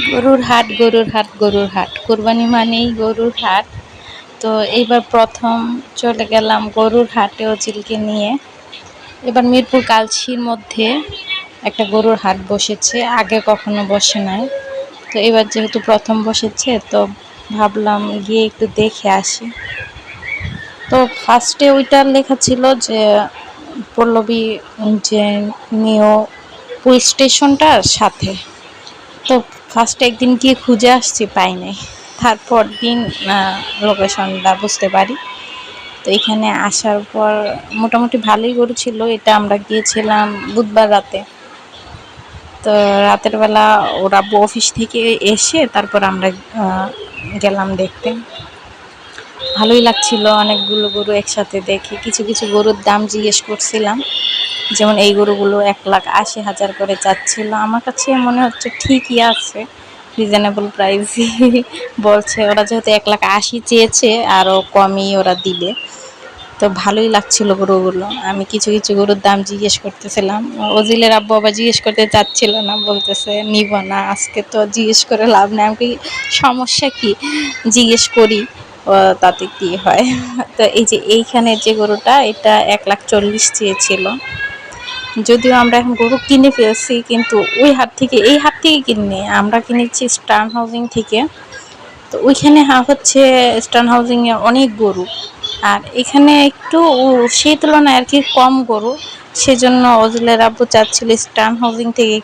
গরুর হাট, গরুর হাট, গরুর হাট, কোরবানি মানেই গরুর হাট। তো এইবার প্রথম চলে গেলাম গরুর হাটে অচিলকে নিয়ে। এবার মিরপুর কালশির মধ্যে একটা গরুর হাট বসেছে, আগে কখনো বসে নাই। তো এবার যেহেতু প্রথম বসেছে তো ভাবলাম গিয়ে একটু দেখে আসি। তো ফার্স্টে ওইটা লেখা ছিল যে পল্লবী, যে নিউ পুলিশ স্টেশনটার সাথে। তো ফার্স্টে একদিন গিয়ে খুঁজে আসছি, পাই নাই। তারপর দিন লোকেশনটা বুঝতে পারি। তো এখানে আসার পর মোটামুটি ভালোই গরু ছিল। এটা আমরা গিয়েছিলাম বুধবার রাতে। তো রাতের বেলা ওরা অফিস থেকে এসে তারপর আমরা গেলাম দেখতে। ভালোই লাগছিল অনেকগুলো গরু একসাথে দেখে। কিছু কিছু গরুর দাম জিজ্ঞেস করছিলাম, যেমন এই গরুগুলো 1,80,000 করে চাচ্ছিল। আমার কাছে মনে হচ্ছে ঠিকই আছে, রিজনেবল প্রাইসই বলছে ওরা, যেহেতু 1,80,000 চেয়েছে আরও কমই ওরা দিবে। তো ভালোই লাগছিল গরুগুলো। আমি কিছু কিছু গরুর দাম জিজ্ঞেস করতেছিলাম। ওজিলের আব্বু আবার জিজ্ঞেস করতে চাচ্ছিল না, বলতেছে নিব না আজকে, তো জিজ্ঞেস করে লাভ নেই। আমি সমস্যা কি, জিজ্ঞেস করি, তাতে কি হয়। তো এই যে এইখানে যে গরুটা, এটা 1,40,000 চেয়েছিল। যদিও আমরা এখন গরু কিনে ফেলছি, কিন্তু ওই হাট থেকে, এই হাট থেকে কিনে আমরা কিনেছি স্টার্ন হাউজিং থেকে। তো ওইখানে হচ্ছে স্টার্ন হাউজিংয়ে অনেক গরু, আর এখানে একটু সেই তুলনায় আর কি কম গরু। সেজন্য ওজিলের আব্বু চাচ্ছিল স্টার্ন হাউজিং থেকে